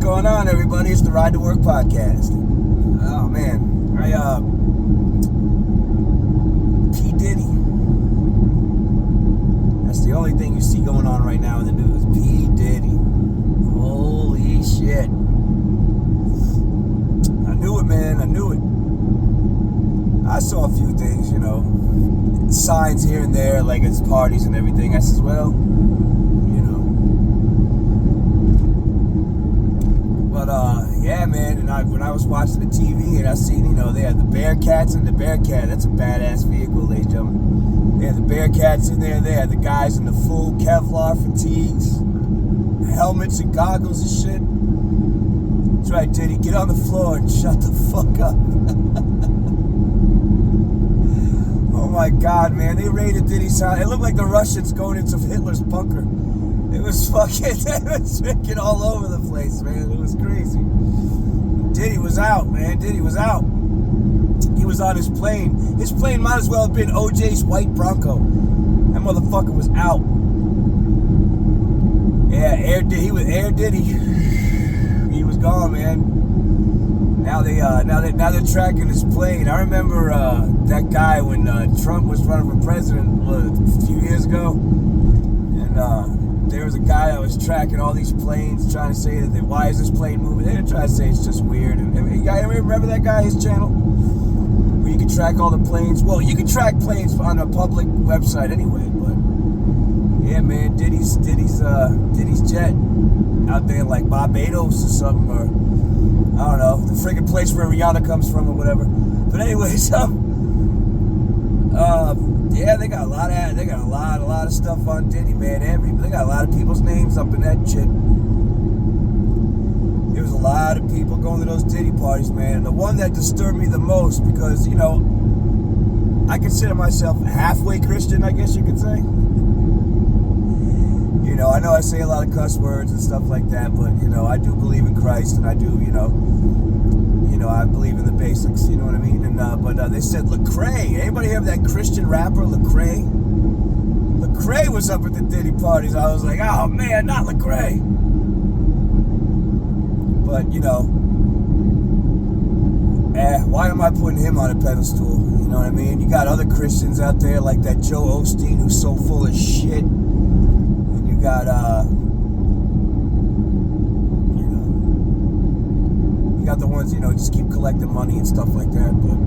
going on, everybody? It's the Ride to Work podcast. Oh man, P. Diddy. That's the only thing you see going on right now in the news. P. Diddy. Holy shit. I knew it, man. I knew it. I saw a few things, signs here and there, like it's parties and everything. I said, well, But, yeah, man, and when I was watching the TV and I seen, they had the Bearcats and the Bearcat. That's a badass vehicle, ladies and gentlemen. They had the Bearcats in there. They had the guys in the full Kevlar fatigues, helmets and goggles and shit. That's right, Diddy. Get on the floor and shut the fuck up. Oh, my God, man. They raided Diddy's house. It looked like the Russians going into Hitler's bunker. It was freaking all over the place, man. It was crazy. Diddy was out, man. Diddy was out. He was on his plane. His plane might as well have been OJ's white Bronco. That motherfucker was out. Yeah, Air Diddy. He was gone, man. Now they're tracking his plane. I remember that guy when Trump was running for president a few years ago, and there was a guy that was tracking all these planes, trying to say that why is this plane moving? They didn't try to say it's just weird. And remember that guy, his channel, where you can track all the planes. Well, you can track planes on a public website anyway. But yeah, man, Diddy's jet out there like Barbados or something, or I don't know, the friggin' place where Rihanna comes from or whatever. But anyways, yeah, they got a lot of stuff on Diddy, man. They got a lot of people's names up in that shit. There was a lot of people going to those Diddy parties, man. And the one that disturbed me the most, because I consider myself halfway Christian, I guess you could say. I know I say a lot of cuss words and stuff like that, but I do believe in Christ, and I do, I believe in the basics, you know what I mean? And but they said Lecrae. Anybody have that Christian rapper Lecrae? Lecrae was up at the Diddy parties. I was like, oh man, not Lecrae. But why am I putting him on a pedestal? You know what I mean? You got other Christians out there like that Joe Osteen, who's so full of shit. And you got got the ones, just keep collecting money and stuff like that. But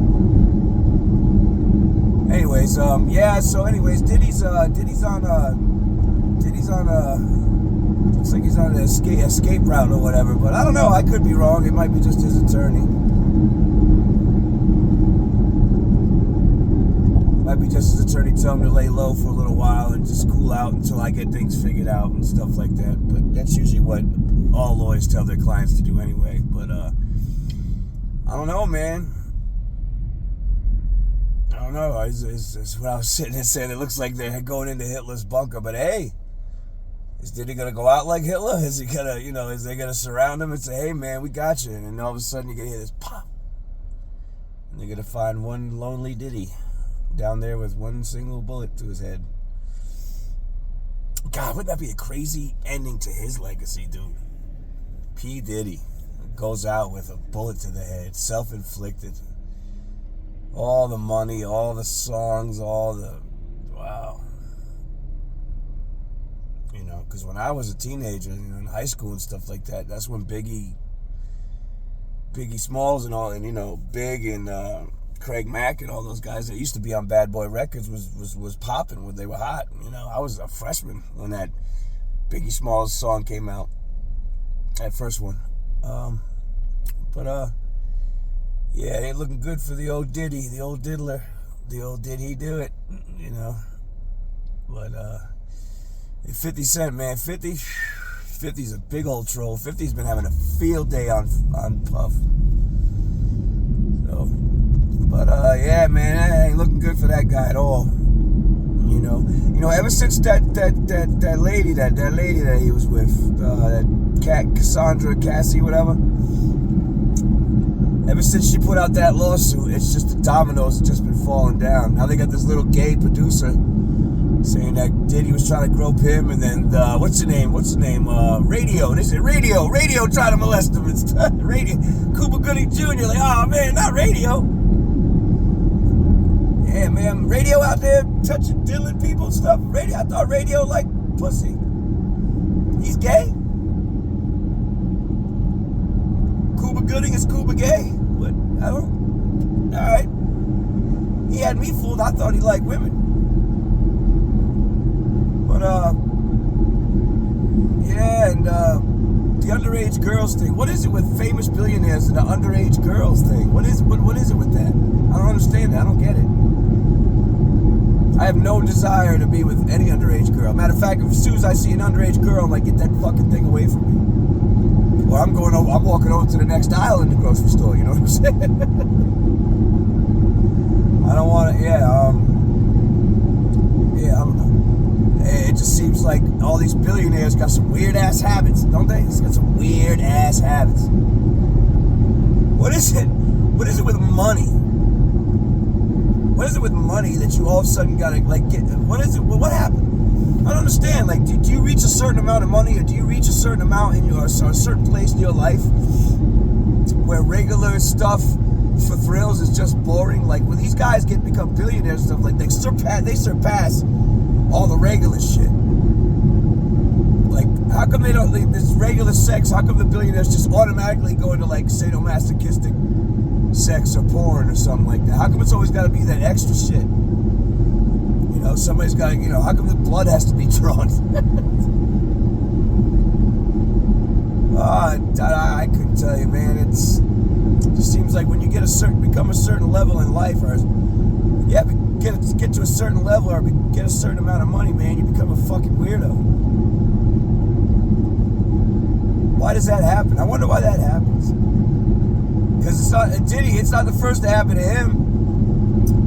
anyways, Diddy's on looks like he's on an escape route or whatever, but I don't know, I could be wrong. It might be just his attorney. Might be just his attorney telling him to lay low for a little while and just cool out until I get things figured out and stuff like that. But that's usually what all lawyers tell their clients to do anyway. But I don't know, man. I don't know. It's what I was sitting there saying. It looks like they're going into Hitler's bunker. But hey, is Diddy gonna go out like Hitler? Is he gonna, is they gonna surround him and say, "Hey, man, we got you"? And then all of a sudden you can hear this pop, and they're gonna find one lonely Diddy down there with one single bullet to his head. God, wouldn't that be a crazy ending to his legacy, dude? P. Diddy goes out with a bullet to the head, self-inflicted. All the money, all the songs, wow. Because when I was a teenager, in high school and stuff like that, that's when Biggie Smalls and all, and Big and Craig Mack and all those guys that used to be on Bad Boy Records was popping when they were hot. I was a freshman when that Biggie Smalls song came out, that first one. Yeah, it ain't looking good for the old Diddy, the old diddler. The old did he do it, But 50 Cent, man, 50's a big old troll. 50's been having a field day on Puff. So, but yeah, man, that ain't looking good for that guy at all. Ever since that lady that he was with, that Cassie, whatever. Ever since she put out that lawsuit, it's just the dominoes have just been falling down. Now they got this little gay producer saying that Diddy was trying to grope him, and then what's the name? Radio. They said Radio tried to molest him. It's Radio. Cuba Gooding Jr. Like, oh man, not Radio. Yeah, man, Radio out there touching, diddling people and stuff. Radio, I thought Radio like pussy. He's gay. Cuba Gooding is Cuba gay? What? I don't. All right. He had me fooled. I thought he liked women. But yeah, and the underage girls thing. What is it with famous billionaires and the underage girls thing? What is it with that? I don't understand that. I don't get it. I have no desire to be with any underage girl. Matter of fact, as soon as I see an underage girl, I'm like, get that fucking thing away from me. Or I'm walking over to the next aisle in the grocery store. You know what I'm saying? I don't want to. Yeah, I don't know. It just seems like all these billionaires got some weird ass habits, don't they? It's got some weird ass habits. What is it? What is it with money? What is it with money that you all of a sudden gotta like get? What is it? What happened? I don't understand. Like, do you reach a certain amount of money, or do you reach a certain amount in a certain place in your life where regular stuff for thrills is just boring? Like when these guys become billionaires and stuff, like they surpass all the regular shit. Like, how come they don't, like, this regular sex, how come the billionaires just automatically go into like sadomasochistic sex or porn or something like that? How come it's always got to be that extra shit? You know, somebody's got to, you know, how come the blood has to be drawn? I couldn't tell you, man. It just seems like when you become a certain level in life, or get to a certain level or get a certain amount of money, man, you become a fucking weirdo. Why does that happen? I wonder why that happens. Because it's not Diddy. It's not the first to happen to him.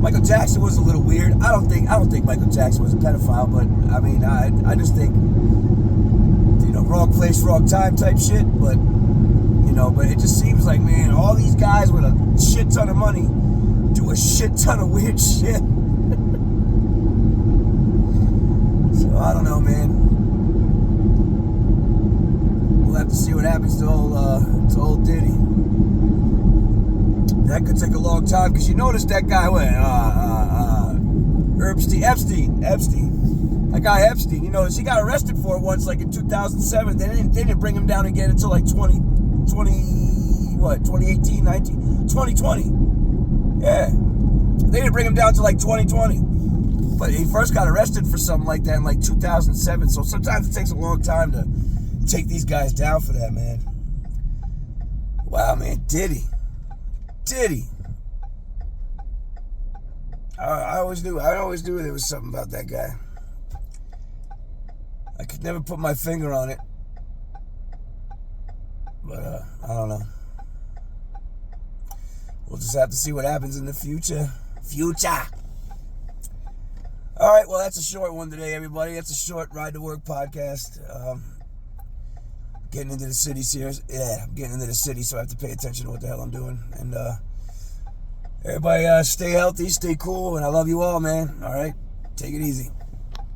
Michael Jackson was a little weird. I don't think Michael Jackson was a pedophile, but I mean, I just think, you know, wrong place, wrong time type shit. But you know, but it just seems like, man, all these guys with a shit ton of money do a shit ton of weird shit. So I don't know, man. We'll have to see what happens to old Diddy. That could take a long time, because you notice that guy Epstein. That guy Epstein, you notice he got arrested for it once, like in 2007. They didn't bring him down again until like 2018, 19, 2020. Yeah. They didn't bring him down to like 2020. But he first got arrested for something like that in like 2007. So sometimes it takes a long time to take these guys down for that, man. Wow, man. Diddy. I always knew there was something about that guy. I could never put my finger on it. But I don't know. We'll just have to see what happens in the future. All right, well, that's a short one today, everybody. That's a short Ride to Work podcast. Getting into the cities here. Yeah, I'm getting into the city, so I have to pay attention to what the hell I'm doing. And everybody stay healthy, stay cool, and I love you all, man. All right? Take it easy.